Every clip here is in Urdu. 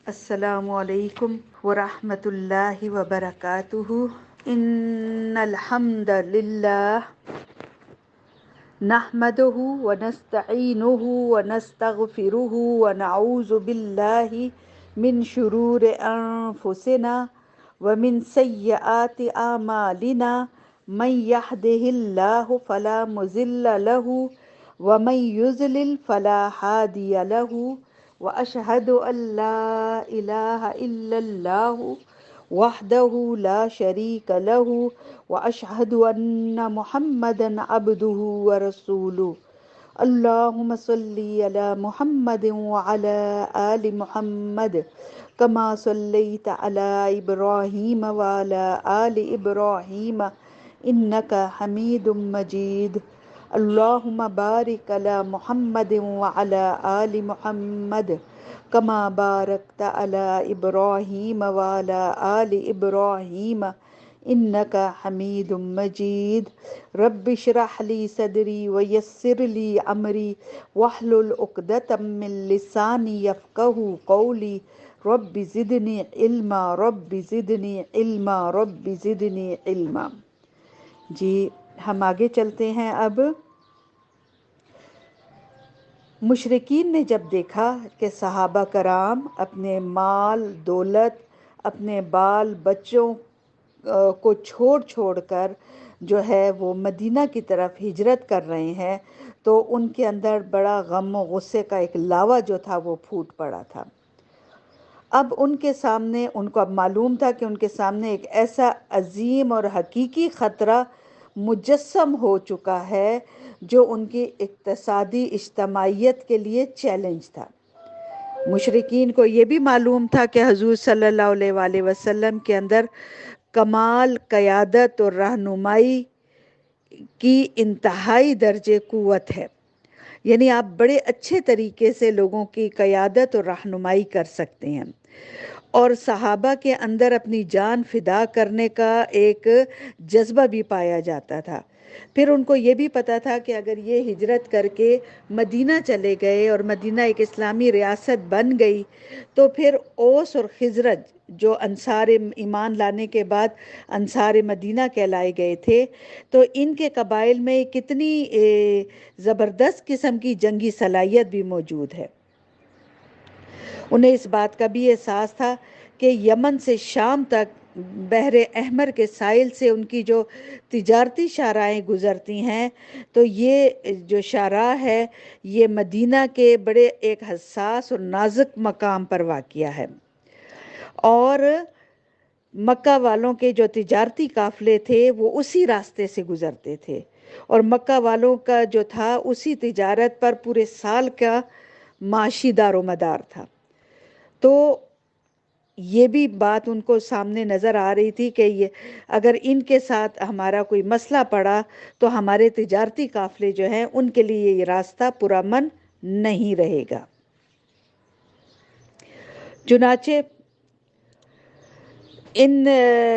السلام علیکم ورحمۃ اللہ وبرکاتہ۔ ان الحمد للہ نحمده ونستعینه ونستغفره ونعوذ باللہ من شرور انفسنا ومن سیئات اعمالنا من يهده الله فلا مضل له ومن يضلل فلا هادي له وأشهد أن لا إله إلا الله وحده لا شريك له وأشهد أن محمدا عبده ورسوله اللهم صل على محمد وعلى آل محمد كما صليت على إبراهيم وعلى آل إبراهيم إنك حميد مجيد اللهم بارك على محمد وعلى آل محمد كما باركت على إبراهيم وعلى آل إبراهيم إنك حميد مجيد رب اشرح لي صدري ويسر لي أمري واحلل عقدة من لساني يفقهوا قولي رب زدني علما رب زدني علما رب زدني علما۔ جی ہم آگے چلتے ہیں۔ اب مشرکین نے جب دیکھا کہ صحابہ کرام اپنے مال دولت اپنے بال بچوں کو چھوڑ کر جو ہے وہ مدینہ کی طرف ہجرت کر رہے ہیں، تو ان کے اندر بڑا غم و غصے کا ایک لاوا جو تھا وہ پھوٹ پڑا تھا۔ اب ان کے سامنے، ان کو اب معلوم تھا کہ ان کے سامنے ایک ایسا عظیم اور حقیقی خطرہ مجسم ہو چکا ہے جو ان کی اقتصادی اجتماعیت کے لیے چیلنج تھا۔ مشرکین کو یہ بھی معلوم تھا کہ حضور صلی اللہ علیہ وآلہ وسلم کے اندر کمال قیادت اور رہنمائی کی انتہائی درجے قوت ہے، یعنی آپ بڑے اچھے طریقے سے لوگوں کی قیادت اور رہنمائی کر سکتے ہیں، اور صحابہ کے اندر اپنی جان فدا کرنے کا ایک جذبہ بھی پایا جاتا تھا۔ پھر ان کو یہ بھی پتا تھا کہ اگر یہ ہجرت کر کے مدینہ چلے گئے اور مدینہ ایک اسلامی ریاست بن گئی تو پھر اوس اور خزرج جو انصار ایمان لانے کے بعد انصار مدینہ کہلائے گئے تھے، تو ان کے قبائل میں کتنی زبردست قسم کی جنگی صلاحیت بھی موجود ہے۔ انہیں اس بات کا بھی احساس تھا کہ یمن سے شام تک بحر احمر کے ساحل سے ان کی جو تجارتی شاہراہیں گزرتی ہیں، تو یہ جو شاہراہ ہے یہ مدینہ کے بڑے ایک حساس اور نازک مقام پر واقع ہے، اور مکہ والوں کے جو تجارتی قافلے تھے وہ اسی راستے سے گزرتے تھے، اور مکہ والوں کا جو تھا اسی تجارت پر پورے سال کا معاشی دار و مدار تھا۔ تو یہ بھی بات ان کو سامنے نظر آ رہی تھی کہ یہ اگر ان کے ساتھ ہمارا کوئی مسئلہ پڑا تو ہمارے تجارتی قافلے جو ہیں ان کے لیے یہ راستہ پرامن نہیں رہے گا۔ چنانچہ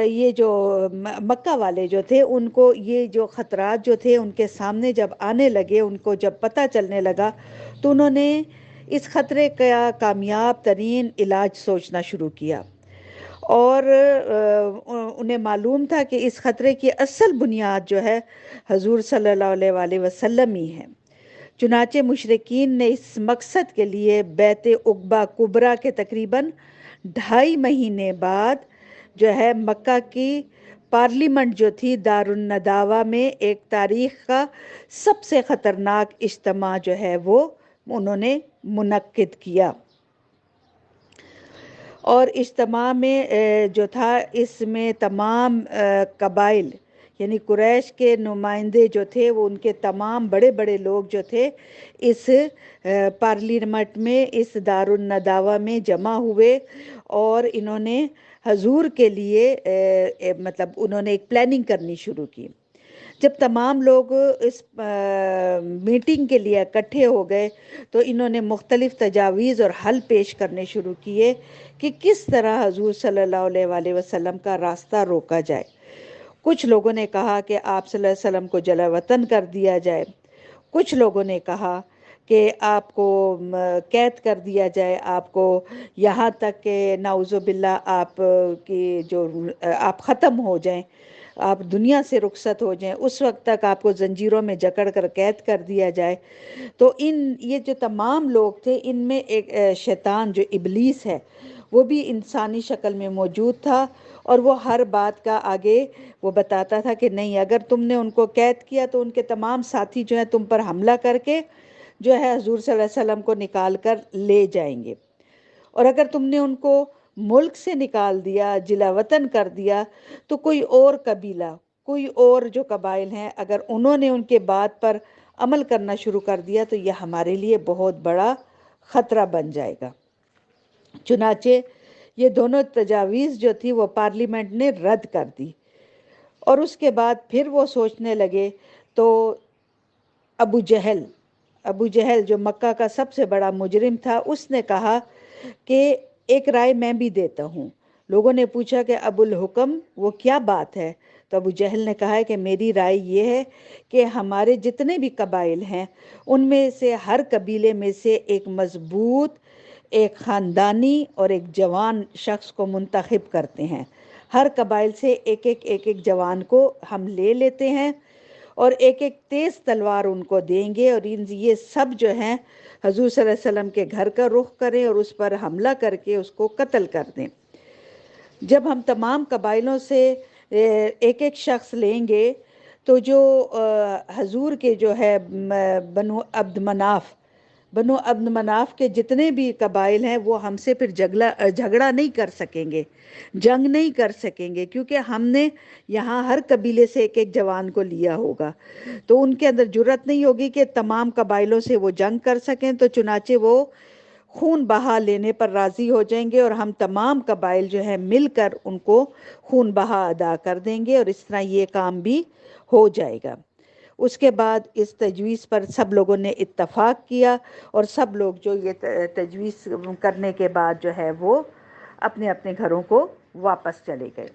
یہ جو مکہ والے جو تھے ان کو یہ جو خطرات جو تھے ان کے سامنے جب آنے لگے، ان کو جب پتہ چلنے لگا، تو انہوں نے اس خطرے کا کامیاب ترین علاج سوچنا شروع کیا، اور انہیں معلوم تھا کہ اس خطرے کی اصل بنیاد جو ہے حضور صلی اللہ علیہ وآلہ وسلم ہی ہے۔ چنانچہ مشرکین نے اس مقصد کے لیے بیعت عقبہ کبریٰ کے تقریباً 2.5 مہینے بعد جو ہے مکہ کی پارلیمنٹ جو تھی دارالندوہ میں ایک تاریخ کا سب سے خطرناک اجتماع جو ہے وہ انہوں نے منعقد کیا، اور اجتماع میں جو تھا اس میں تمام قبائل یعنی قریش کے نمائندے جو تھے وہ ان کے تمام بڑے بڑے لوگ جو تھے اس پارلیمنٹ میں اس دارالندوہ میں جمع ہوئے، اور انہوں نے حضور کے لیے مطلب انہوں نے ایک پلاننگ کرنی شروع کی۔ جب تمام لوگ اس میٹنگ کے لیے اکٹھے ہو گئے تو انہوں نے مختلف تجاویز اور حل پیش کرنے شروع کیے کہ کس طرح حضور صلی اللہ علیہ وآلہ وسلم کا راستہ روکا جائے۔ کچھ لوگوں نے کہا کہ آپ صلی اللہ علیہ وسلم کو جلا وطن کر دیا جائے، کچھ لوگوں نے کہا کہ آپ کو قید کر دیا جائے، آپ کو یہاں تک کہ نعوذ باللہ آپ کی جو آپ ختم ہو جائیں، آپ دنیا سے رخصت ہو جائیں، اس وقت تک آپ کو زنجیروں میں جکڑ کر قید کر دیا جائے۔ تو یہ جو تمام لوگ تھے، ان میں ایک شیطان جو ابلیس ہے وہ بھی انسانی شکل میں موجود تھا، اور وہ ہر بات کا آگے وہ بتاتا تھا کہ نہیں، اگر تم نے ان کو قید کیا تو ان کے تمام ساتھی جو ہیں تم پر حملہ کر کے جو ہے حضور صلی اللہ علیہ وسلم کو نکال کر لے جائیں گے، اور اگر تم نے ان کو ملک سے نکال دیا، جلا وطن کر دیا، تو کوئی اور قبیلہ، کوئی اور جو قبائل ہیں، اگر انہوں نے ان کے بات پر عمل کرنا شروع کر دیا تو یہ ہمارے لیے بہت بڑا خطرہ بن جائے گا۔ چنانچہ یہ دونوں تجاویز جو تھی وہ پارلیمنٹ نے رد کر دی، اور اس کے بعد پھر وہ سوچنے لگے تو ابو جہل جو مکہ کا سب سے بڑا مجرم تھا، اس نے کہا کہ ایک رائے میں بھی دیتا ہوں۔ لوگوں نے پوچھا کہ ابو الحکم وہ کیا بات ہے؟ تو ابو جہل نے کہا ہے کہ میری رائے یہ ہے کہ ہمارے جتنے بھی قبائل ہیں ان میں سے ہر قبیلے میں سے ایک مضبوط، ایک خاندانی اور ایک جوان شخص کو منتخب کرتے ہیں۔ ہر قبائل سے ایک ایک جوان کو ہم لے لیتے ہیں، اور ایک ایک تیز تلوار ان کو دیں گے، اور یہ سب جو ہیں حضور صلی اللہ علیہ وسلم کے گھر کا رخ کریں اور اس پر حملہ کر کے اس کو قتل کر دیں۔ جب ہم تمام قبائلوں سے ایک ایک شخص لیں گے تو جو حضور کے جو ہے بنو عبد مناف کے جتنے بھی قبائل ہیں وہ ہم سے پھر جھگڑا نہیں کر سکیں گے، جنگ نہیں کر سکیں گے، کیونکہ ہم نے یہاں ہر قبیلے سے ایک ایک جوان کو لیا ہوگا، تو ان کے اندر جرت نہیں ہوگی کہ تمام قبائلوں سے وہ جنگ کر سکیں۔ تو چنانچہ وہ خون بہا لینے پر راضی ہو جائیں گے، اور ہم تمام قبائل جو ہے مل کر ان کو خون بہا ادا کر دیں گے، اور اس طرح یہ کام بھی ہو جائے گا۔ اس کے بعد اس تجویز پر سب لوگوں نے اتفاق کیا، اور سب لوگ جو یہ تجویز کرنے کے بعد جو ہے وہ اپنے اپنے گھروں کو واپس چلے گئے۔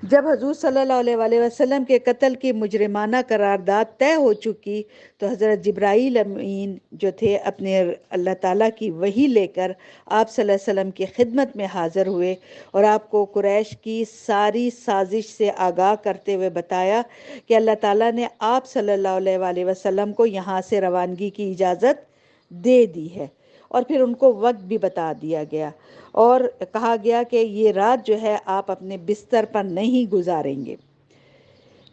جب حضور صلی اللہ علیہ وآلہ وسلم کے قتل کی مجرمانہ قرارداد طے ہو چکی تو حضرت جبرائیل امین جو تھے اپنے اللہ تعالیٰ کی وحی لے کر آپ صلی اللہ علیہ وسلم کی خدمت میں حاضر ہوئے، اور آپ کو قریش کی ساری سازش سے آگاہ کرتے ہوئے بتایا کہ اللہ تعالیٰ نے آپ صلی اللہ علیہ وآلہ وسلم کو یہاں سے روانگی کی اجازت دے دی ہے، اور پھر ان کو وقت بھی بتا دیا گیا، اور کہا گیا کہ یہ رات جو ہے آپ اپنے بستر پر نہیں گزاریں گے۔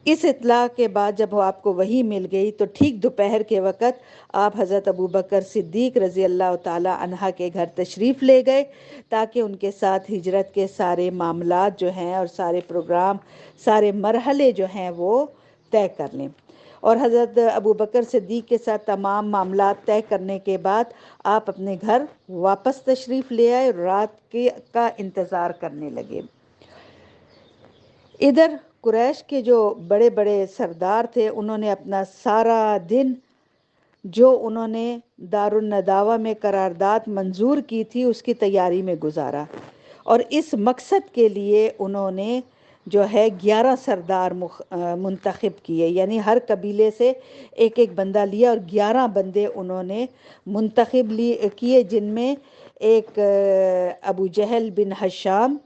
اس اطلاع کے بعد جب آپ کو وحی مل گئی تو ٹھیک دوپہر کے وقت آپ حضرت ابوبکر صدیق رضی اللہ تعالی عنہ کے گھر تشریف لے گئے، تاکہ ان کے ساتھ ہجرت کے سارے معاملات جو ہیں اور سارے پروگرام، سارے مرحلے جو ہیں وہ طے کر لیں۔ اور حضرت ابوبکر صدیق کے ساتھ تمام معاملات طے کرنے کے بعد آپ اپنے گھر واپس تشریف لے آئے اور رات کا انتظار کرنے لگے۔ ادھر قریش کے جو بڑے بڑے سردار تھے، انہوں نے اپنا سارا دن جو انہوں نے دارالنداوہ میں قرارداد منظور کی تھی اس کی تیاری میں گزارا، اور اس مقصد کے لیے انہوں نے جو ہے 11 سردار منتخب کیے، یعنی ہر قبیلے سے ایک ایک بندہ لیا، اور 11 بندے انہوں نے منتخب کیے، جن میں ایک ابو جہل بن ہشام،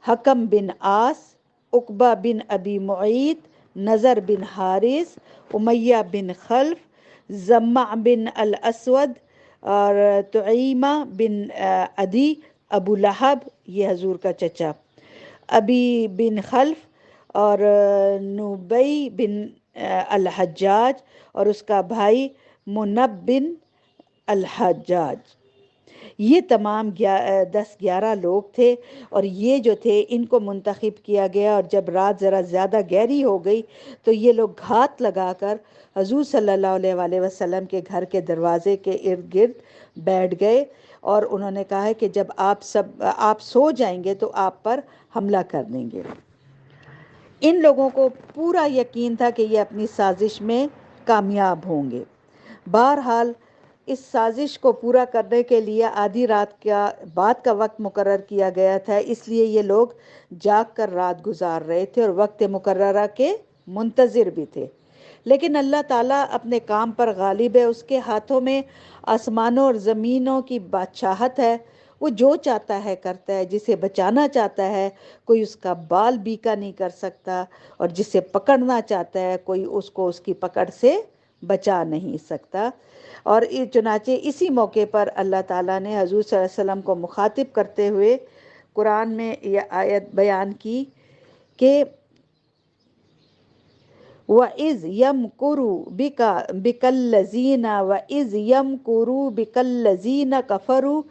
حکم بن عاص، عقبہ بن ابی معیط، نظر بن حارث، امیہ بن خلف، زمع بن الاسود، اور تعیمہ بن عدی، ابو لہب یہ حضور کا چچا، ابی بن خلف، اور نبی بن الحجاج اور اس کا بھائی منب بن الحجاج۔ یہ تمام 10-11 لوگ تھے، اور یہ جو تھے ان کو منتخب کیا گیا، اور جب رات ذرا زیادہ گہری ہو گئی تو یہ لوگ گھات لگا کر حضور صلی اللہ علیہ وآلہ وسلم کے گھر کے دروازے کے ارد گرد بیٹھ گئے، اور انہوں نے کہا ہے کہ جب آپ سو جائیں گے تو آپ پر حملہ کر دیں گے۔ ان لوگوں کو پورا یقین تھا کہ یہ اپنی سازش میں کامیاب ہوں گے۔ بہرحال اس سازش کو پورا کرنے کے لیے آدھی رات کا بعد کا وقت مقرر کیا گیا تھا، اس لیے یہ لوگ جاگ کر رات گزار رہے تھے اور وقت مقررہ کے منتظر بھی تھے، لیکن اللہ تعالیٰ اپنے کام پر غالب ہے، اس کے ہاتھوں میں آسمانوں اور زمینوں کی بادشاہت ہے، وہ جو چاہتا ہے کرتا ہے، جسے بچانا چاہتا ہے کوئی اس کا بال بیکا نہیں کر سکتا، اور جسے پکڑنا چاہتا ہے کوئی اس کو اس کی پکڑ سے بچا نہیں سکتا۔ اور چنانچہ اسی موقع پر اللہ تعالیٰ نے حضور صلی اللہ علیہ وسلم کو مخاطب کرتے ہوئے قرآن میں یہ آیت بیان کی کہ وَإِذْ يَمْكُرُ بِكَ الَّذِينَ وَإِذْ يَمْكُرُ بِكَ الَّذِينَ كَفَرُوا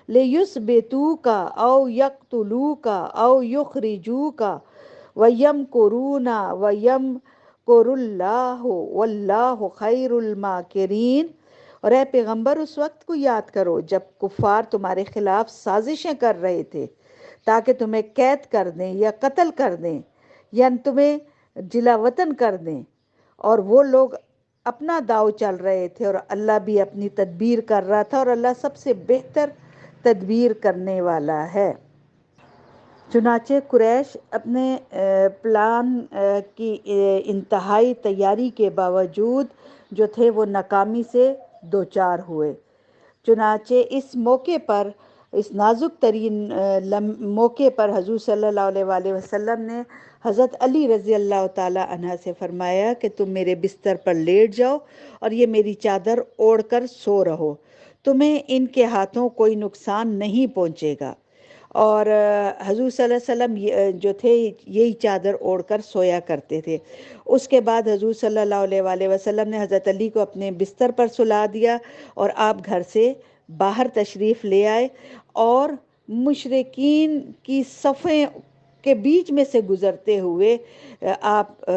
لِيُثْبِتُوكَ أَوْ يَقْتُلُوكَ أَوْ يُخْرِجُوكَ وَيَمْكُرُونَ وَيَمْكُرُ اللَّهُ وَاللَّهُ خَيْرُ الْمَاكِرِينَ۔ اور اے پیغمبر اس وقت کو یاد کرو جب کفار تمہارے خلاف سازشیں کر رہے تھے تاکہ تمہیں قید کر دیں یا قتل کر دیں یا تمہیں جلا وطن کر دیں، اور وہ لوگ اپنا داؤ چل رہے تھے اور اللہ بھی اپنی تدبیر کر رہا تھا، اور اللہ سب سے بہتر تدبیر کرنے والا ہے۔ چنانچہ قریش اپنے پلان کی انتہائی تیاری کے باوجود جو تھے وہ ناکامی سے دوچار ہوئے۔ چنانچہ اس موقع پر، اس نازک ترین موقع پر حضور صلی اللہ علیہ وآلہ وسلم نے حضرت علی رضی اللہ تعالیٰ عنہ سے فرمایا کہ تم میرے بستر پر لیٹ جاؤ اور یہ میری چادر اوڑھ کر سو رہو، تمہیں ان کے ہاتھوں کوئی نقصان نہیں پہنچے گا۔ اور حضور صلی اللہ علیہ وسلم جو تھے یہی چادر اوڑھ کر سویا کرتے تھے۔ اس کے بعد حضور صلی اللہ علیہ وآلہ وسلم نے حضرت علی کو اپنے بستر پر سلا دیا اور آپ گھر سے باہر تشریف لے آئے اور مشرکین کی صفیں کے بیچ میں سے گزرتے ہوئے آپ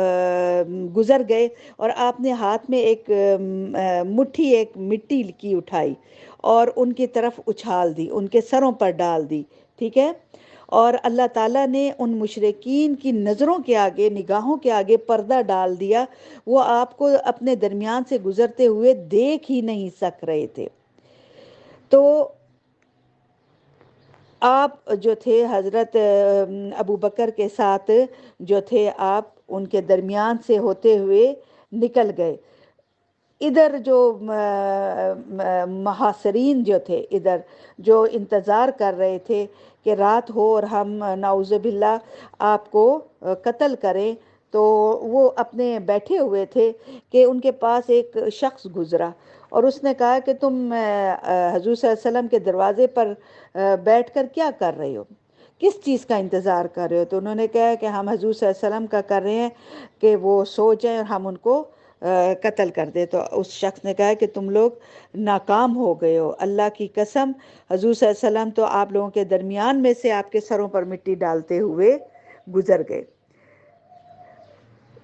گزر گئے، اور آپ نے ہاتھ میں ایک مٹھی ایک مٹی کی اٹھائی اور ان کی طرف اچھال دی، ان کے سروں پر ڈال دی، ٹھیک ہے؟ اور اللہ تعالیٰ نے ان مشرکین کی نظروں کے آگے، نگاہوں کے آگے پردہ ڈال دیا، وہ آپ کو اپنے درمیان سے گزرتے ہوئے دیکھ ہی نہیں سک رہے تھے۔ تو آپ جو تھے حضرت ابو بکر کے ساتھ جو تھے آپ ان کے درمیان سے ہوتے ہوئے نکل گئے۔ ادھر جو محاصرین جو تھے، ادھر جو انتظار کر رہے تھے کہ رات ہو اور ہم نعوذ باللہ آپ کو قتل کریں، تو وہ اپنے بیٹھے ہوئے تھے کہ ان کے پاس ایک شخص گزرا اور اس نے کہا کہ تم حضور صلی اللہ علیہ وسلم کے دروازے پر بیٹھ کر کیا کر رہے ہو، کس چیز کا انتظار کر رہے ہو؟ تو انہوں نے کہا کہ ہم حضور صلی اللہ علیہ وسلم کا کر رہے ہیں کہ وہ سو جائیں اور ہم ان کو قتل کر دے۔ تو اس شخص نے کہا کہ تم لوگ ناکام ہو گئے ہو، اللہ کی قسم حضور صلی اللہ علیہ وسلم تو آپ لوگوں کے درمیان میں سے آپ کے سروں پر مٹی ڈالتے ہوئے گزر گئے۔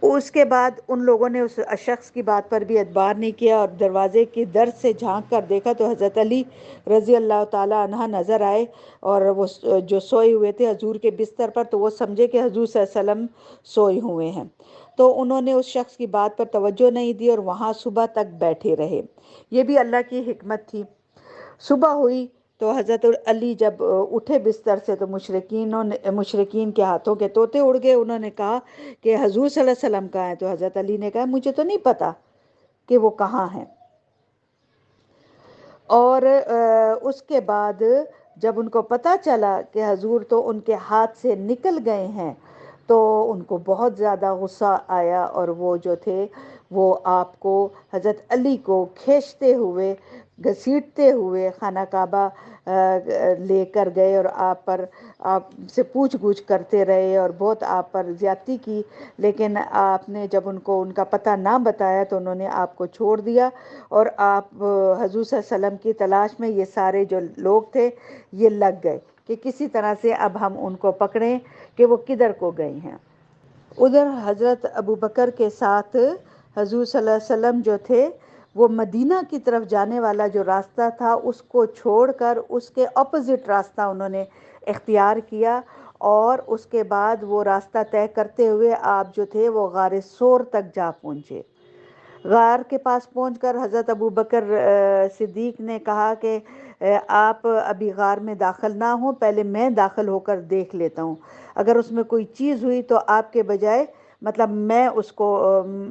اس کے بعد ان لوگوں نے اس شخص کی بات پر بھی اعتبار نہیں کیا اور دروازے کی در سے جھانک کر دیکھا تو حضرت علی رضی اللہ تعالیٰ عنہ نظر آئے، اور وہ جو سوئے ہوئے تھے حضور کے بستر پر، تو وہ سمجھے کہ حضور صلی اللہ علیہ وسلم سوئے ہوئے ہیں، تو انہوں نے اس شخص کی بات پر توجہ نہیں دی اور وہاں صبح تک بیٹھے رہے۔ یہ بھی اللہ کی حکمت تھی۔ صبح ہوئی تو حضرت علی جب اٹھے بستر سے تو مشرکین کے ہاتھوں کے طوطے اڑ گئے۔ انہوں نے کہا کہ حضور صلی اللہ علیہ وسلم کہاں ہیں؟ تو حضرت علی نے کہا مجھے تو نہیں پتا کہ وہ کہاں ہیں۔ اور اس کے بعد جب ان کو پتہ چلا کہ حضور تو ان کے ہاتھ سے نکل گئے ہیں تو ان کو بہت زیادہ غصہ آیا، اور وہ جو تھے وہ آپ کو، حضرت علی کو کھینچتے ہوئے گھسیٹتے ہوئے خانہ کعبہ لے کر گئے اور آپ سے پوچھ گچھ کرتے رہے اور بہت آپ پر زیادتی کی، لیکن آپ نے جب ان کو ان کا پتہ نہ بتایا تو انہوں نے آپ کو چھوڑ دیا، اور آپ حضور صلی اللہ علیہ وسلم کی تلاش میں یہ سارے جو لوگ تھے یہ لگ گئے کہ کسی طرح سے اب ہم ان کو پکڑیں کہ وہ کدھر کو گئے ہیں۔ ادھر حضرت ابو بکر کے ساتھ حضور صلی اللہ علیہ وسلم جو تھے وہ مدینہ کی طرف جانے والا جو راستہ تھا اس کو چھوڑ کر اس کے اپوزٹ راستہ انہوں نے اختیار کیا، اور اس کے بعد وہ راستہ طے کرتے ہوئے آپ جو تھے وہ غار ثور تک جا پہنچے۔ غار کے پاس پہنچ کر حضرت ابو بکر صدیق نے کہا کہ آپ ابھی غار میں داخل نہ ہوں، پہلے میں داخل ہو کر دیکھ لیتا ہوں، اگر اس میں کوئی چیز ہوئی تو آپ کے بجائے مطلب میں اس کو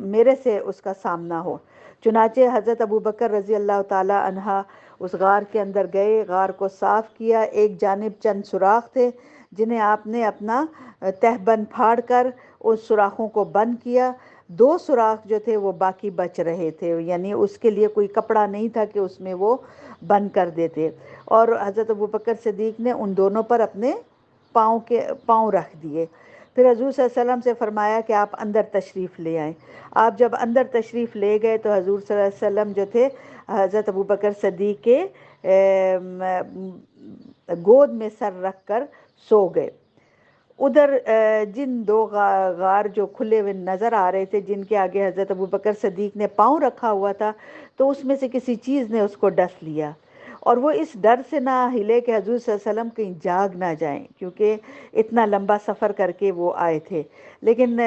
میرے سے اس کا سامنا ہو۔ چنانچہ حضرت ابوبکر رضی اللہ تعالی عنہ اس غار کے اندر گئے، غار کو صاف کیا، ایک جانب چند سوراخ تھے جنہیں آپ نے اپنا تہبند پھاڑ کر اس سوراخوں کو بند کیا، دو سوراخ جو تھے وہ باقی بچ رہے تھے، یعنی اس کے لیے کوئی کپڑا نہیں تھا کہ اس میں وہ بند کر دیتے، اور حضرت ابوبکر صدیق نے ان دونوں پر اپنے پاؤں رکھ دیے۔ پھر حضور صلی اللہ علیہ وسلم سے فرمایا کہ آپ اندر تشریف لے آئیں۔ آپ جب اندر تشریف لے گئے تو حضور صلی اللہ علیہ وسلم جو تھے حضرت ابوبکر صدیق کے گود میں سر رکھ کر سو گئے۔ ادھر جن دو غار جو کھلے ہوئے نظر آ رہے تھے، جن کے آگے حضرت ابوبکر صدیق نے پاؤں رکھا ہوا تھا، تو اس میں سے کسی چیز نے اس کو ڈس لیا، اور وہ اس ڈر سے نہ ہلے کہ حضور صلی اللہ علیہ وسلم کہیں جاگ نہ جائیں، کیونکہ اتنا لمبا سفر کر کے وہ آئے تھے۔ لیکن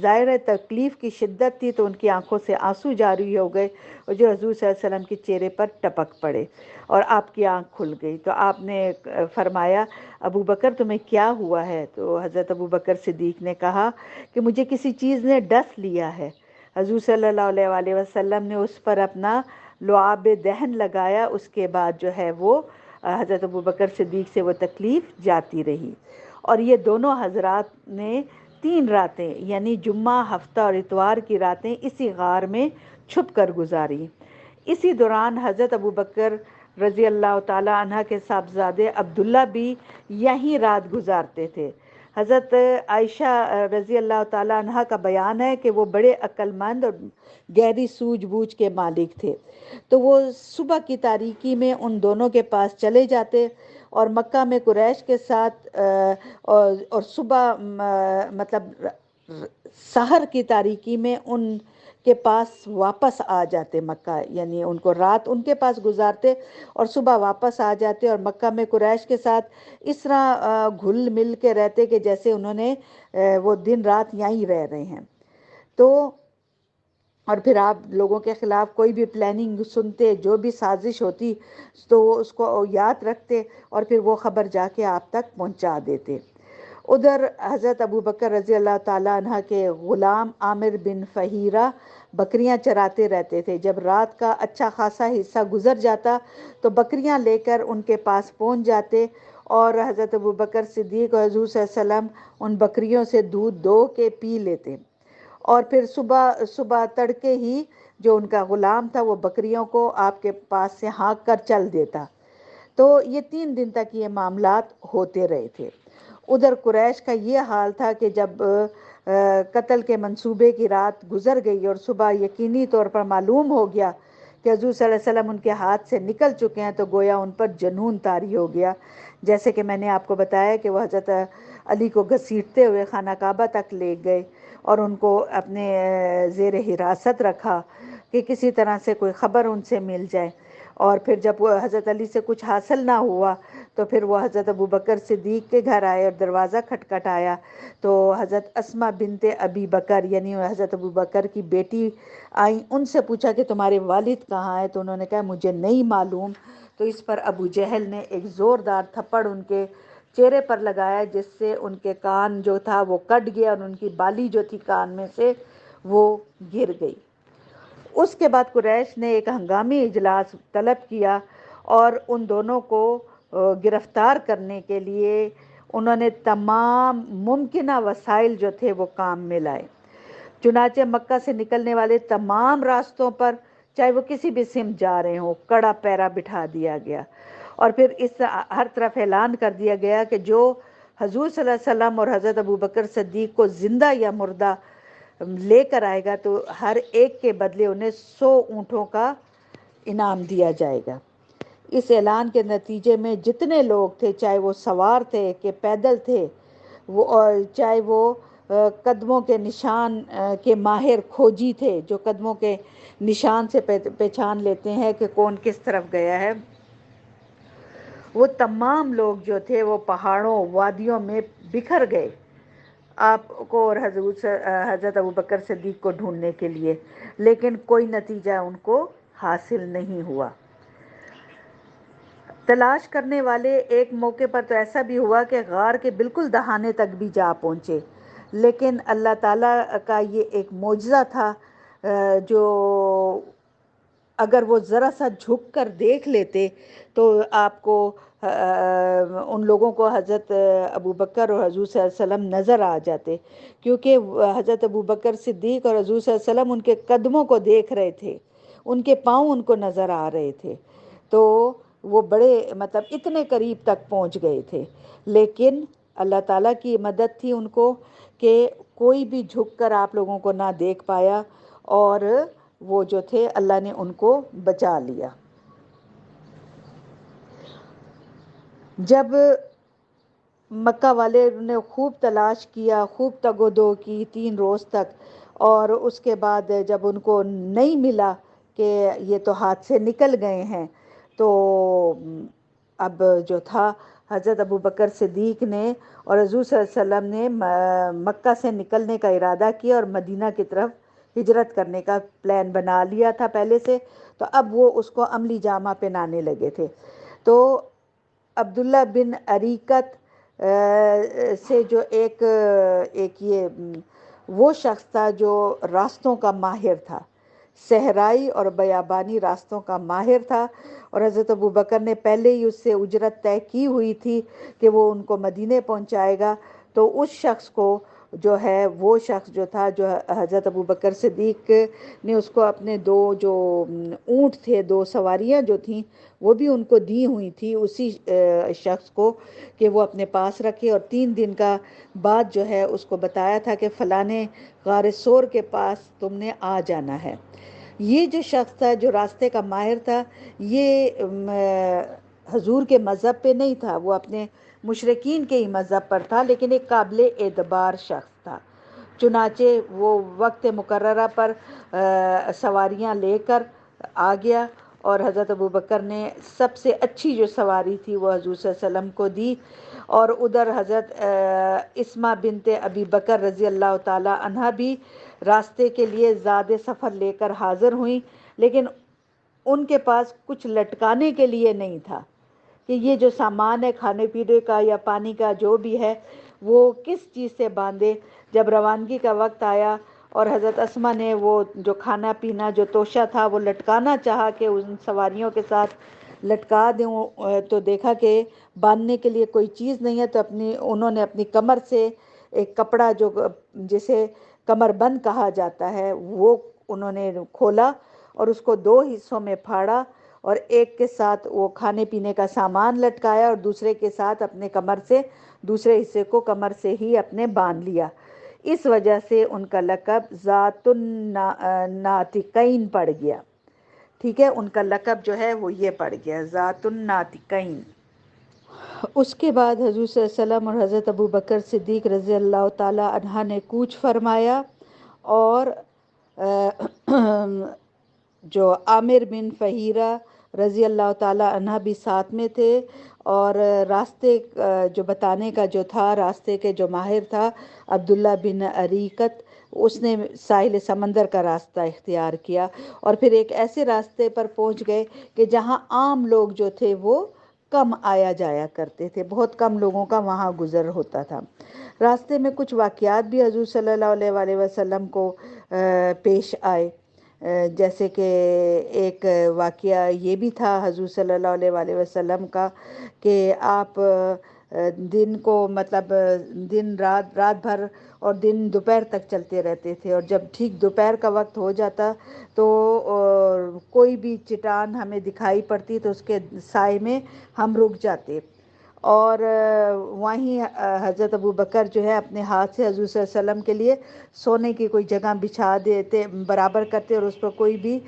ظاہر تکلیف کی شدت تھی تو ان کی آنکھوں سے آنسو جاری ہو گئے، اور جو حضور صلی اللہ علیہ وسلم کے چہرے پر ٹپک پڑے اور آپ کی آنکھ کھل گئی۔ تو آپ نے فرمایا ابو بکر تمہیں کیا ہوا ہے؟ تو حضرت ابو بکر صدیق نے کہا کہ مجھے کسی چیز نے ڈس لیا ہے۔ حضور صلی اللہ علیہ وآلہ وسلم نے اس پر اپنا لعاب دہن لگایا، اس کے بعد جو ہے وہ حضرت ابو بکر صدیق سے وہ تکلیف جاتی رہی، اور یہ دونوں حضرات نے 3 راتیں یعنی جمعہ، ہفتہ اور اتوار کی راتیں اسی غار میں چھپ کر گزاری۔ اسی دوران حضرت ابو بکر رضی اللہ تعالی عنہ کے صاحبزادے عبداللہ بھی یہیں رات گزارتے تھے۔ حضرت عائشہ رضی اللہ تعالی عنہ کا بیان ہے کہ وہ بڑے عقل مند اور گہری سوجھ بوجھ کے مالک تھے، تو وہ صبح کی تاریکی میں ان دونوں کے پاس چلے جاتے اور مکہ میں قریش کے ساتھ اور صبح مطلب سحر کی تاریکی میں ان کے پاس واپس آ جاتے مکہ، یعنی ان کو رات ان کے پاس گزارتے اور صبح واپس آ جاتے، اور مکہ میں قریش کے ساتھ اس طرح گھل مل کے رہتے کہ جیسے انہوں نے وہ دن رات یہیں رہ رہے ہیں۔ تو اور پھر آپ لوگوں کے خلاف کوئی بھی پلاننگ سنتے، جو بھی سازش ہوتی تو اس کو یاد رکھتے اور پھر وہ خبر جا کے آپ تک پہنچا دیتے۔ ادھر حضرت ابو بکر رضی اللہ تعالیٰ عنہ کے غلام عامر بن فہیرہ بکریاں چراتے رہتے تھے۔ جب رات کا اچھا خاصا حصہ گزر جاتا تو بکریاں لے کر ان کے پاس پہنچ جاتے، اور حضرت ابو بکر صدیق اور حضور صلی اللہ علیہ وسلم ان بکریوں سے دودھ دو کے پی لیتے، اور پھر صبح تڑکے ہی جو ان کا غلام تھا وہ بکریوں کو آپ کے پاس سے ہانک کر چل دیتا۔ تو یہ 3 دن تک یہ معاملات ہوتے رہے تھے۔ ادھر قریش کا یہ حال تھا کہ جب قتل کے منصوبے کی رات گزر گئی اور صبح یقینی طور پر معلوم ہو گیا کہ حضور صلی اللہ علیہ وسلم ان کے ہاتھ سے نکل چکے ہیں، تو گویا ان پر جنون طاری ہو گیا۔ جیسے کہ میں نے آپ کو بتایا کہ وہ حضرت علی کو گھسیٹتے ہوئے خانہ کعبہ تک لے گئے اور ان کو اپنے زیر حراست رکھا کہ کسی طرح سے کوئی خبر ان سے مل جائے، اور پھر جب وہ حضرت علی سے کچھ حاصل نہ ہوا تو پھر وہ حضرت ابو بکر صدیق کے گھر آئے اور دروازہ کھٹکھٹایا، تو حضرت اسماء بنت ابی بکر یعنی حضرت ابو بکر کی بیٹی آئیں، ان سے پوچھا کہ تمہارے والد کہاں ہیں؟ تو انہوں نے کہا مجھے نہیں معلوم۔ تو اس پر ابو جہل نے ایک زوردار تھپڑ ان کے چہرے پر لگایا، جس سے ان کے کان جو تھا وہ کٹ گیا اور ان کی بالی جو تھی کان میں سے وہ گر گئی۔ اس کے بعد قریش نے ایک ہنگامی اجلاس طلب کیا اور ان دونوں کو گرفتار کرنے کے لیے انہوں نے تمام ممکنہ وسائل جو تھے وہ کام میں لائے۔ چنانچہ مکہ سے نکلنے والے تمام راستوں پر، چاہے وہ کسی بھی سمت جا رہے ہوں، کڑا پیرا بٹھا دیا گیا، اور پھر اس ہر طرف اعلان کر دیا گیا کہ جو حضور صلی اللہ علیہ وسلم اور حضرت ابو بکر صدیق کو زندہ یا مردہ لے کر آئے گا تو ہر ایک کے بدلے انہیں 100 اونٹوں کا انعام دیا جائے گا۔ اس اعلان کے نتیجے میں جتنے لوگ تھے، چاہے وہ سوار تھے کہ پیدل تھے، چاہے وہ قدموں کے نشان کے ماہر کھوجی تھے جو قدموں کے نشان سے پہچان لیتے ہیں کہ کون کس طرف گیا ہے، وہ تمام لوگ جو تھے وہ پہاڑوں وادیوں میں بکھر گئے آپ کو اور حضرت ابو بکر صدیق کو ڈھونڈنے کے لیے، لیکن کوئی نتیجہ ان کو حاصل نہیں ہوا۔ تلاش کرنے والے ایک موقع پر تو ایسا بھی ہوا کہ غار کے بالکل دہانے تک بھی جا پہنچے، لیکن اللہ تعالیٰ کا یہ ایک معجزہ تھا جو اگر وہ ذرا سا جھک کر دیکھ لیتے تو آپ کو ان لوگوں کو حضرت ابو بکر اور حضور صلی اللہ علیہ وسلم نظر آ جاتے، کیونکہ حضرت ابو بکر صدیق اور حضور صلی اللہ علیہ وسلم ان کے قدموں کو دیکھ رہے تھے، ان کے پاؤں ان کو نظر آ رہے تھے، تو وہ بڑے مطلب اتنے قریب تک پہنچ گئے تھے، لیکن اللہ تعالیٰ کی مدد تھی ان کو کہ کوئی بھی جھک کر آپ لوگوں کو نہ دیکھ پایا، اور وہ جو تھے اللہ نے ان کو بچا لیا۔ جب مکہ والے نے خوب تلاش کیا، خوب تگ و دو کی 3 روز تک، اور اس کے بعد جب ان کو نہیں ملا کہ یہ تو ہاتھ سے نکل گئے ہیں، تو اب جو تھا حضرت ابو بکر صدیق نے اور حضور صلی اللہ علیہ وسلم نے مکہ سے نکلنے کا ارادہ کیا اور مدینہ کی طرف ہجرت کرنے کا پلان بنا لیا تھا پہلے سے، تو اب وہ اس کو عملی جامہ پہنانے لگے تھے۔ تو عبداللہ بن عریقت سے جو ایک یہ وہ شخص تھا جو راستوں کا ماہر تھا، صحرائی اور بیابانی راستوں کا ماہر تھا، اور حضرت ابو بکر نے پہلے ہی اس سے اجرت طے کی ہوئی تھی کہ وہ ان کو مدینے پہنچائے گا، تو اس شخص کو جو ہے وہ شخص جو تھا، جو حضرت ابو بکر صدیق نے اس کو اپنے 2 جو اونٹ تھے، 2 سواریاں جو تھیں وہ بھی ان کو دی ہوئی تھی اسی شخص کو کہ وہ اپنے پاس رکھے، اور 3 دن کا بعد جو ہے اس کو بتایا تھا کہ فلانے غار سور کے پاس تم نے آ جانا ہے۔ یہ جو شخص تھا جو راستے کا ماہر تھا، یہ حضور کے مذہب پہ نہیں تھا، وہ اپنے مشرکین کے ہی مذہب پر تھا، لیکن ایک قابل اعتبار شخص تھا۔ چنانچہ وہ وقت مقررہ پر سواریاں لے کر آ گیا، اور حضرت ابو بکر نے سب سے اچھی جو سواری تھی وہ حضور صلی اللہ علیہ وسلم کو دی، اور ادھر حضرت اسما بنت ابی بکر رضی اللہ تعالی عنہ بھی راستے کے لیے زیادہ سفر لے کر حاضر ہوئیں، لیکن ان کے پاس کچھ لٹکانے کے لیے نہیں تھا کہ یہ جو سامان ہے کھانے پینے کا یا پانی کا جو بھی ہے وہ کس چیز سے باندھے۔ جب روانگی کا وقت آیا اور حضرت اسما نے وہ جو کھانا پینا جو توشہ تھا وہ لٹکانا چاہا کہ ان سواریوں کے ساتھ لٹکا دوں، تو دیکھا کہ باندھنے کے لیے کوئی چیز نہیں ہے، تو انہوں نے اپنی کمر سے ایک کپڑا جو جسے کمر بند کہا جاتا ہے وہ انہوں نے کھولا اور اس کو 2 حصوں میں پھاڑا، اور ایک کے ساتھ وہ کھانے پینے کا سامان لٹکایا اور دوسرے کے ساتھ اپنے کمر سے دوسرے حصے کو کمر سے ہی اپنے باندھ لیا۔ اس وجہ سے ان کا لقب ذات الناطقین پڑ گیا، ٹھیک ہے، ان کا لقب جو ہے وہ یہ پڑ گیا، ذات الناطقین۔ اس کے بعد حضور صلی اللہ علیہ وسلم اور حضرت ابو بکر صدیق رضی اللہ تعالی عنہ نے کوچ فرمایا، اور جو عامر بن فہیرہ رضی اللہ تعالی عنہ بھی ساتھ میں تھے، اور راستے جو بتانے کا جو تھا، راستے کے جو ماہر تھا عبداللہ بن عریقت، اس نے ساحل سمندر کا راستہ اختیار کیا، اور پھر ایک ایسے راستے پر پہنچ گئے کہ جہاں عام لوگ جو تھے وہ کم آیا جایا کرتے تھے، بہت کم لوگوں کا وہاں گزر ہوتا تھا۔ راستے میں کچھ واقعات بھی حضور صلی اللہ علیہ وآلہ وسلم کو پیش آئے، جیسے کہ ایک واقعہ یہ بھی تھا حضور صلی اللہ علیہ وآلہ وسلم کا کہ آپ دن کو مطلب دن رات بھر اور دن دوپہر تک چلتے رہتے تھے، اور جب ٹھیک دوپہر کا وقت ہو جاتا تو کوئی بھی چٹان ہمیں دکھائی پڑتی تو اس کے سائے میں ہم رک جاتے، اور وہیں حضرت ابو بکر جو ہے اپنے ہاتھ سے حضور صلی اللہ علیہ وسلم کے لیے سونے کی کوئی جگہ بچھا دیتے، برابر کرتے، اور اس پر کوئی بھی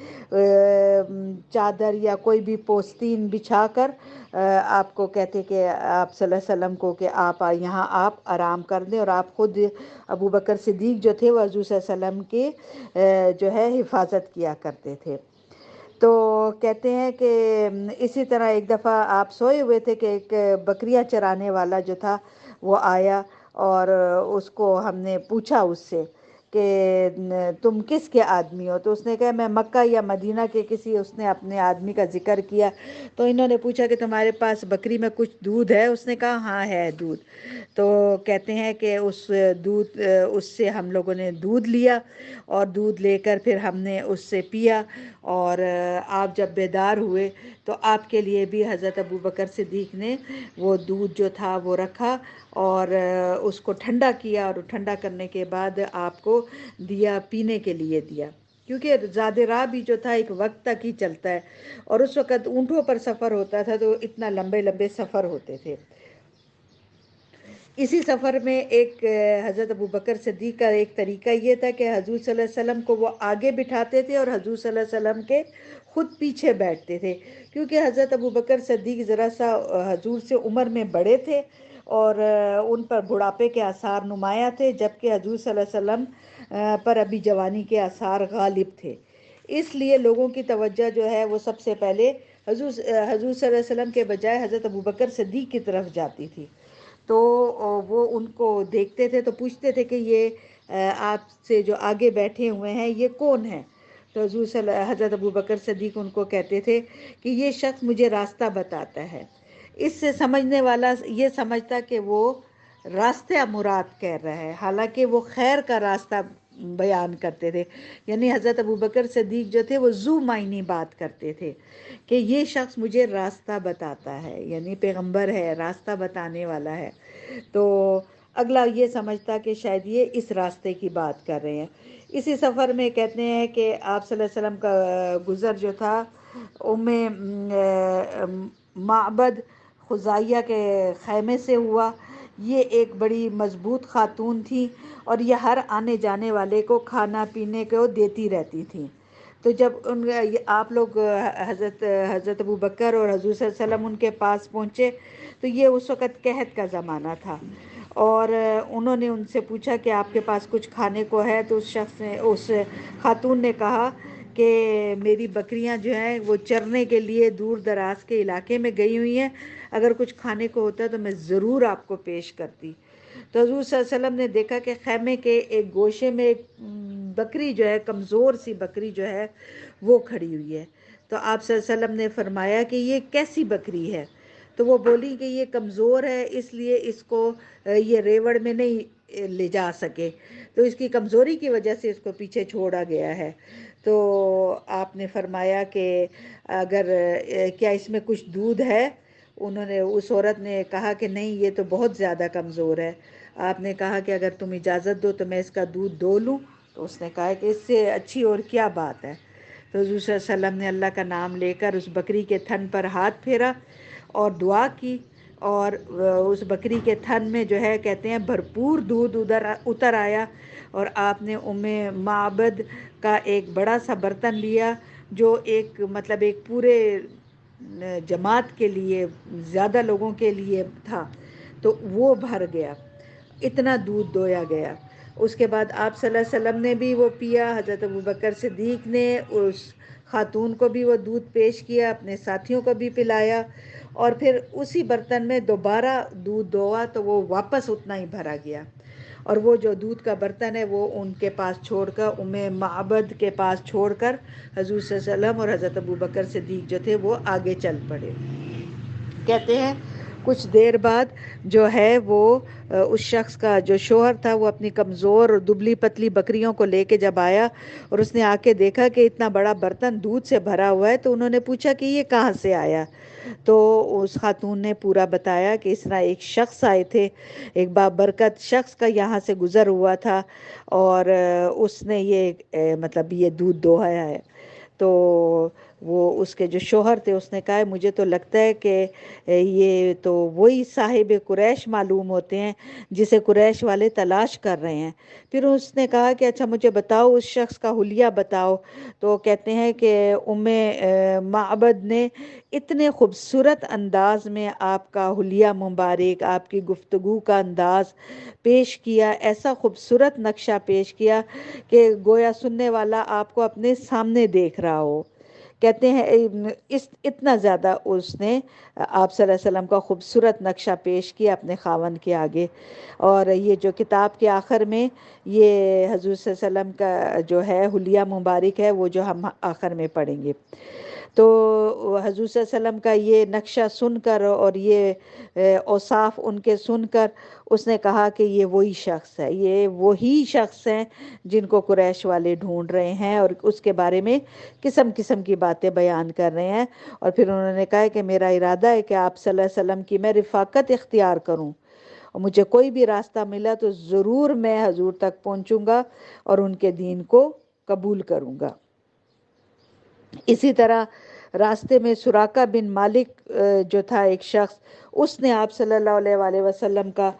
چادر یا کوئی بھی پوستین بچھا کر آپ کو کہتے کہ آپ صلی اللہ علیہ وسلم کو کہ آپ یہاں آپ آرام کر دیں، اور آپ خود ابو بکر صدیق جو تھے وہ حضور صلی اللہ علیہ وسلم کے جو ہے حفاظت کیا کرتے تھے۔ تو کہتے ہیں کہ اسی طرح ایک دفعہ آپ سوئے ہوئے تھے کہ ایک بکریاں چرانے والا جو تھا وہ آیا، اور اس کو ہم نے پوچھا اس سے کہ تم کس کے آدمی ہو؟ تو اس نے کہا میں مکہ یا مدینہ کے کسی، اس نے اپنے آدمی کا ذکر کیا۔ تو انہوں نے پوچھا کہ تمہارے پاس بکری میں کچھ دودھ ہے؟ اس نے کہا ہاں ہے دودھ۔ تو کہتے ہیں کہ اس سے ہم لوگوں نے دودھ لیا، اور دودھ لے کر پھر ہم نے اس سے پیا، اور آپ جب بیدار ہوئے تو آپ کے لیے بھی حضرت ابوبکر صدیق نے وہ دودھ جو تھا وہ رکھا، اور اس کو ٹھنڈا کیا، اور ٹھنڈا کرنے کے بعد آپ کو دیا، پینے کے لیے دیا، کیونکہ زاد راہ بھی جو تھا ایک وقت تک ہی چلتا ہے، اور اس وقت اونٹوں پر سفر ہوتا تھا تو اتنا لمبے لمبے سفر ہوتے تھے۔ اسی سفر میں ایک حضرت ابوبکر صدیق کا ایک طریقہ یہ تھا کہ حضور صلی اللہ علیہ وسلم کو وہ آگے بٹھاتے تھے اور حضور صلی اللہ علیہ وسلم کے خود پیچھے بیٹھتے تھے، کیونکہ حضرت ابوبکر صدیق ذرا سا حضور سے عمر میں بڑے تھے، اور ان پر بڑھاپے کے آثار نمایاں تھے، جبکہ حضور صلی اللہ علیہ وسلم پر ابھی جوانی کے آثار غالب تھے۔ اس لیے لوگوں کی توجہ جو ہے وہ سب سے پہلے حضور صلی اللہ علیہ وسلم کے بجائے حضرت ابوبکر صدیق کی طرف جاتی تھی۔ تو وہ ان کو دیکھتے تھے تو پوچھتے تھے کہ یہ آپ سے جو آگے بیٹھے ہوئے ہیں یہ کون ہیں؟ تو حضرت ابوبکر صدیق ان کو کہتے تھے کہ یہ شخص مجھے راستہ بتاتا ہے۔ اس سے سمجھنے والا یہ سمجھتا کہ وہ راستہ مراد کہہ رہا ہے، حالانکہ وہ خیر کا راستہ بیان کرتے تھے، یعنی حضرت ابوبکر صدیق جو تھے وہ ذو معنی بات کرتے تھے کہ یہ شخص مجھے راستہ بتاتا ہے، یعنی پیغمبر ہے، راستہ بتانے والا ہے۔ تو اگلا یہ سمجھتا کہ شاید یہ اس راستے کی بات کر رہے ہیں۔ اسی سفر میں کہتے ہیں کہ آپ صلی اللہ علیہ وسلم کا گزر جو تھا معبد خزائیہ کے خیمے سے ہوا۔ یہ ایک بڑی مضبوط خاتون تھی، اور یہ ہر آنے جانے والے کو کھانا پینے کو دیتی رہتی تھیں۔ تو جب آپ لوگ حضرت ابوبکر اور حضور صلی اللہ علیہ وسلم ان کے پاس پہنچے تو یہ اس وقت قحط کا زمانہ تھا، اور انہوں نے ان سے پوچھا کہ آپ کے پاس کچھ کھانے کو ہے؟ تو اس خاتون نے کہا کہ میری بکریاں جو ہیں وہ چرنے کے لیے دور دراز کے علاقے میں گئی ہوئی ہیں، اگر کچھ کھانے کو ہوتا تو میں ضرور آپ کو پیش کرتی۔ تو حضور صلی اللہ علیہ وسلم نے دیکھا کہ خیمے کے ایک گوشے میں ایک بکری جو ہے، کمزور سی بکری جو ہے وہ کھڑی ہوئی ہے۔ تو آپ صلی اللہ علیہ وسلم نے فرمایا کہ یہ کیسی بکری ہے؟ تو وہ بولی کہ یہ کمزور ہے، اس لیے اس کو یہ ریوڑ میں نہیں لے جا سکے، تو اس کی کمزوری کی وجہ سے اس کو پیچھے چھوڑا گیا ہے۔ تو آپ نے فرمایا کہ اگر کیا اس میں کچھ دودھ ہے؟ انہوں نے، اس عورت نے کہا کہ نہیں، یہ تو بہت زیادہ کمزور ہے۔ آپ نے کہا کہ اگر تم اجازت دو تو میں اس کا دودھ دو لوں؟ تو اس نے کہا کہ اس سے اچھی اور کیا بات ہے۔ تو حضور صلی اللہ علیہ وسلم نے اللہ کا نام لے کر اس بکری کے تھن پر ہاتھ پھیرا اور دعا کی، اور اس بکری کے تھن میں جو ہے کہتے ہیں بھرپور دودھ اتر آیا، اور آپ نے معبد کا ایک بڑا سا برتن لیا جو ایک پورے جماعت کے لیے، زیادہ لوگوں کے لیے تھا، تو وہ بھر گیا، اتنا دودھ دویا گیا۔ اس کے بعد آپ صلی اللہ علیہ وسلم نے بھی وہ پیا، حضرت ابوبکر صدیق نے اس خاتون کو بھی وہ دودھ پیش کیا، اپنے ساتھیوں کو بھی پلایا، اور پھر اسی برتن میں دوبارہ دودھ دوا تو وہ واپس اتنا ہی بھرا گیا، اور وہ جو دودھ کا برتن ہے وہ ان کے پاس چھوڑ کر، معبد کے پاس چھوڑ کر حضور صلی اللہ علیہ وسلم اور حضرت ابوبکر صدیق جو تھے وہ آگے چل پڑے۔ کہتے ہیں کچھ دیر بعد جو ہے وہ اس شخص کا جو شوہر تھا وہ اپنی کمزور اور دبلی پتلی بکریوں کو لے کے جب آیا، اور اس نے آ کے دیکھا کہ اتنا بڑا برتن دودھ سے بھرا ہوا ہے، تو انہوں نے پوچھا کہ یہ کہاں سے آیا؟ تو اس خاتون نے پورا بتایا کہ اس طرح ایک شخص آئے تھے، ایک بابرکت شخص کا یہاں سے گزر ہوا تھا، اور اس نے یہ دودھ دوہایا ہے۔ تو وہ اس کے جو شوہر تھے اس نے کہا مجھے تو لگتا ہے کہ یہ تو وہی صاحب قریش معلوم ہوتے ہیں جسے قریش والے تلاش کر رہے ہیں۔ پھر اس نے کہا کہ اچھا مجھے بتاؤ، اس شخص کا حلیہ بتاؤ۔ تو کہتے ہیں کہ معبد نے اتنے خوبصورت انداز میں آپ کا حلیہ مبارک، آپ کی گفتگو کا انداز پیش کیا، ایسا خوبصورت نقشہ پیش کیا کہ گویا سننے والا آپ کو اپنے سامنے دیکھ رہا ہو، کہتے ہیں اس اتنا زیادہ اس نے آپ صلی اللہ علیہ وسلم کا خوبصورت نقشہ پیش کیا اپنے خاوند کے آگے. اور یہ جو کتاب کے آخر میں یہ حضور صلی اللہ علیہ وسلم کا جو ہے حلیہ مبارک ہے، وہ جو ہم آخر میں پڑھیں گے. تو حضور صلی اللہ علیہ وسلم کا یہ نقشہ سن کر اور یہ اوصاف ان کے سن کر اس نے کہا کہ یہ وہی شخص ہے، یہ وہی شخص ہیں جن کو قریش والے ڈھونڈ رہے ہیں، اور اس کے بارے میں قسم قسم کی باتیں بیان کر رہے ہیں. اور پھر انہوں نے کہا کہ میرا ارادہ ہے کہ آپ صلی اللہ علیہ وسلم کی میں رفاقت اختیار کروں، اور مجھے کوئی بھی راستہ ملا تو ضرور میں حضور تک پہنچوں گا اور ان کے دین کو قبول کروں گا. اسی طرح راستے میں سراقہ بن مالک جو تھا ایک شخص، اس نے آپ صلی اللہ علیہ وآلہ وسلم کا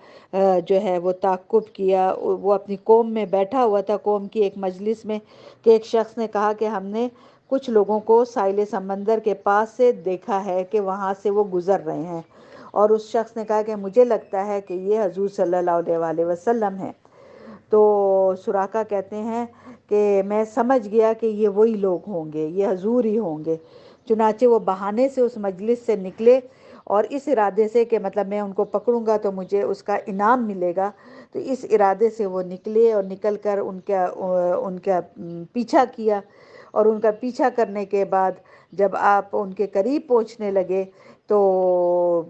جو ہے وہ تعقب کیا. وہ اپنی قوم میں بیٹھا ہوا تھا، قوم کی ایک مجلس میں، کہ ایک شخص نے کہا کہ ہم نے کچھ لوگوں کو ساحل سمندر کے پاس سے دیکھا ہے کہ وہاں سے وہ گزر رہے ہیں. اور اس شخص نے کہا کہ مجھے لگتا ہے کہ یہ حضور صلی اللہ علیہ وآلہ وسلم ہیں. تو سراقہ کہتے ہیں کہ میں سمجھ گیا کہ یہ وہی لوگ ہوں گے، یہ حضور ہی ہوں گے. چنانچہ وہ بہانے سے اس مجلس سے نکلے، اور اس ارادے سے کہ مطلب میں ان کو پکڑوں گا تو مجھے اس کا انعام ملے گا، تو اس ارادے سے وہ نکلے اور نکل کر ان کا پیچھا کیا. اور ان کا پیچھا کرنے کے بعد جب آپ ان کے قریب پہنچنے لگے تو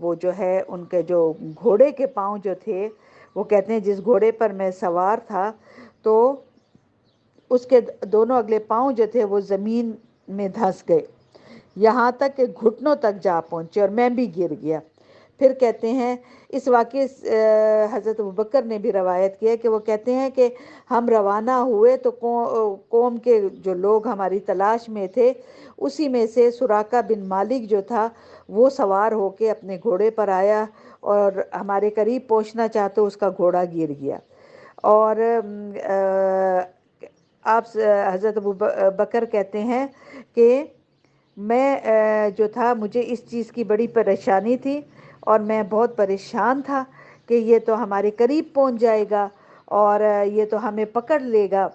وہ جو ہے ان کے جو گھوڑے کے پاؤں جو تھے، وہ کہتے ہیں جس گھوڑے پر میں سوار تھا تو اس کے دونوں اگلے پاؤں جو تھے وہ زمین میں دھنس گئے، یہاں تک کہ گھٹنوں تک جا پہنچے، اور میں بھی گر گیا. پھر کہتے ہیں اس واقعے حضرت ابوبکر نے بھی روایت کیا کہ وہ کہتے ہیں کہ ہم روانہ ہوئے تو قوم کے جو لوگ ہماری تلاش میں تھے، اسی میں سے سراقہ بن مالک جو تھا وہ سوار ہو کے اپنے گھوڑے پر آیا، اور ہمارے قریب پہنچنا چاہتے اس کا گھوڑا گر گیا. اور آپ حضرت ابوبکر کہتے ہیں کہ میں جو تھا مجھے اس چیز کی بڑی پریشانی تھی، اور میں بہت پریشان تھا کہ یہ تو ہمارے قریب پہنچ جائے گا اور یہ تو ہمیں پکڑ لے گا.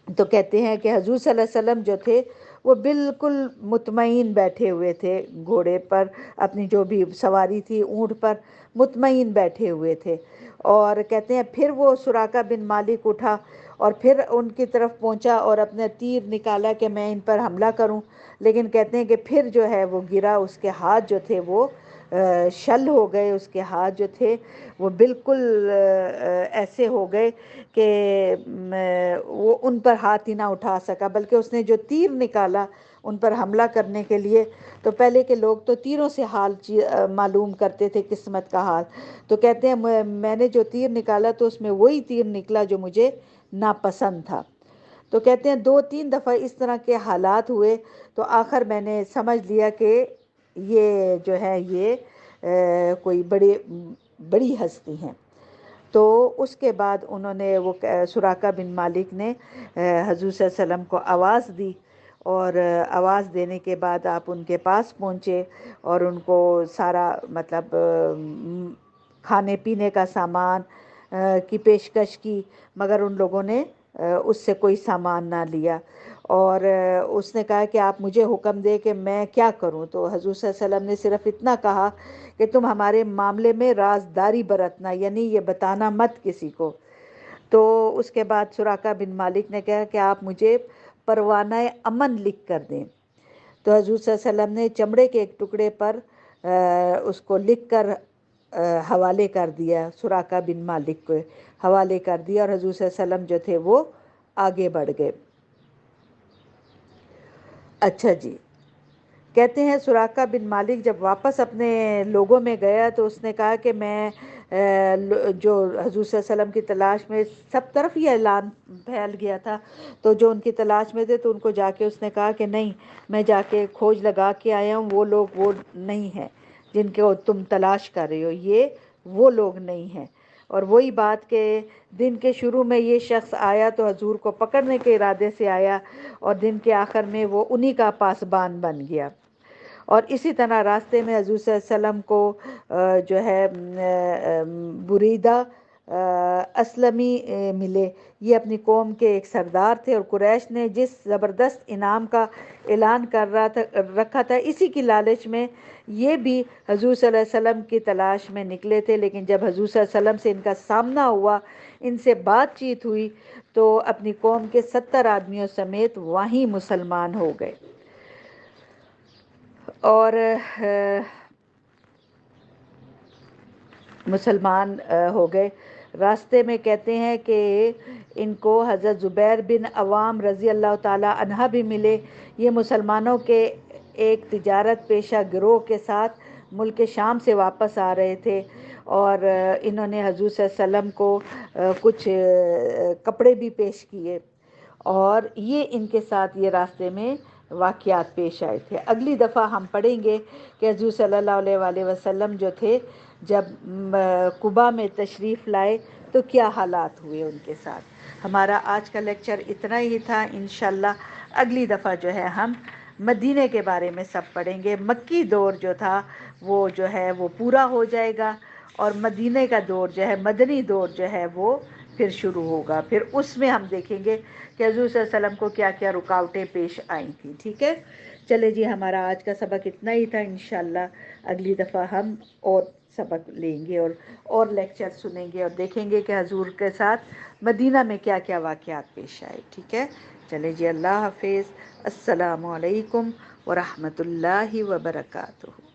تو کہتے ہیں کہ حضور صلی اللہ علیہ وسلم جو تھے وہ بالکل مطمئن بیٹھے ہوئے تھے گھوڑے پر، اپنی جو بھی سواری تھی اونٹ پر مطمئن بیٹھے ہوئے تھے. اور کہتے ہیں پھر وہ سراقہ بن مالک اٹھا اور پھر ان کی طرف پہنچا اور اپنا تیر نکالا کہ میں ان پر حملہ کروں، لیکن کہتے ہیں کہ پھر جو ہے وہ گرا، اس کے ہاتھ جو تھے وہ شل ہو گئے، اس کے ہاتھ جو تھے وہ بالکل ایسے ہو گئے کہ وہ ان پر ہاتھ ہی نہ اٹھا سکا، بلکہ اس نے جو تیر نکالا ان پر حملہ کرنے کے لیے، تو پہلے کے لوگ تو تیروں سے حال معلوم کرتے تھے، قسمت کا حال. تو کہتے ہیں میں نے جو تیر نکالا تو اس میں وہی تیر نکلا جو مجھے ناپسند تھا. تو کہتے ہیں 2-3 دفعہ اس طرح کے حالات ہوئے تو آخر میں نے سمجھ لیا کہ یہ جو ہے یہ کوئی بڑی ہستی ہیں. تو اس کے بعد انہوں نے وہ سراقہ بن مالک نے حضور صلی اللہ علیہ وسلم کو آواز دی، اور آواز دینے کے بعد آپ ان کے پاس پہنچے اور ان کو سارا مطلب کھانے پینے کا سامان کی پیشکش کی، مگر ان لوگوں نے اس سے کوئی سامان نہ لیا. اور اس نے کہا کہ آپ مجھے حکم دے کہ میں کیا کروں. تو حضور صلی اللہ علیہ وسلم نے صرف اتنا کہا کہ تم ہمارے معاملے میں رازداری برتنا، یعنی یہ بتانا مت کسی کو. تو اس کے بعد سراقہ بن مالک نے کہا کہ آپ مجھے پروانہ امن لکھ کر دیں. تو حضور صلی اللہ علیہ وسلم نے چمڑے کے ایک ٹکڑے پر اس کو لکھ کر حوالے کر دیا، سراقہ بن مالک کو حوالے کر دیا، اور حضور صلی اللہ علیہ وسلم جو تھے وہ آگے بڑھ گئے. اچھا جی، کہتے ہیں سراقہ بن مالک جب واپس اپنے لوگوں میں گیا تو اس نے کہا کہ میں جو حضور صلی اللہ علیہ وسلم کی تلاش میں، سب طرف یہ اعلان پھیل گیا تھا، تو جو ان کی تلاش میں تھے تو ان کو جا کے اس نے کہا کہ نہیں، میں جا کے کھوج لگا کے آیا ہوں، وہ لوگ وہ نہیں ہیں جن کو تم تلاش کر رہے ہو، یہ وہ لوگ نہیں ہیں. اور وہی بات کہ دن کے شروع میں یہ شخص آیا تو حضور کو پکڑنے کے ارادے سے آیا، اور دن کے آخر میں وہ انہی کا پاسبان بن گیا. اور اسی طرح راستے میں حضور صلی اللہ علیہ وسلم کو جو ہے بریدہ اسلمی ملے۔ یہ اپنی قوم کے ایک سردار تھے، اور قریش نے جس زبردست انعام کا اعلان رکھا تھا، اسی کی لالچ میں یہ بھی حضور صلی اللہ علیہ وسلم کی تلاش میں نکلے تھے۔ لیکن جب حضور صلی اللہ علیہ وسلم سے ان کا سامنا ہوا، ان سے بات چیت ہوئی، تو اپنی قوم کے 70 آدمیوں سمیت وہیں مسلمان ہو گئے۔ اور مسلمان ہو گئے۔ راستے میں کہتے ہیں کہ ان کو حضرت زبیر بن عوام رضی اللہ تعالی عنہ بھی ملے۔ یہ مسلمانوں کے ایک تجارت پیشہ گروہ کے ساتھ ملک شام سے واپس آ رہے تھے، اور انہوں نے حضور صلی اللہ علیہ وسلم کو کچھ کپڑے بھی پیش کیے، اور یہ ان کے ساتھ یہ راستے میں واقعات پیش آئے تھے۔ اگلی دفعہ ہم پڑھیں گے کہ حضور صلی اللہ علیہ وآلہ وسلم جو تھے، جب قباء میں تشریف لائے تو کیا حالات ہوئے ان کے ساتھ۔ ہمارا آج کا لیکچر اتنا ہی تھا۔ انشاءاللہ اگلی دفعہ جو ہے ہم مدینے کے بارے میں سب پڑھیں گے۔ مکی دور جو تھا وہ جو ہے وہ پورا ہو جائے گا، اور مدینے کا دور جو ہے، مدنی دور جو ہے وہ پھر شروع ہوگا۔ پھر اس میں ہم دیکھیں گے کہ حضور صلی اللہ علیہ وسلم کو کیا کیا رکاوٹیں پیش آئی تھیں۔ ٹھیک ہے، چلے جی، ہمارا آج کا سبق اتنا ہی تھا۔ انشاءاللہ اگلی دفعہ ہم اور سبق لیں گے، اور لیکچر سنیں گے، اور دیکھیں گے کہ حضور کے ساتھ مدینہ میں کیا کیا واقعات پیش آئے۔ ٹھیک ہے، چلے جی، اللہ حافظ، السلام علیکم ورحمۃ اللہ وبرکاتہ۔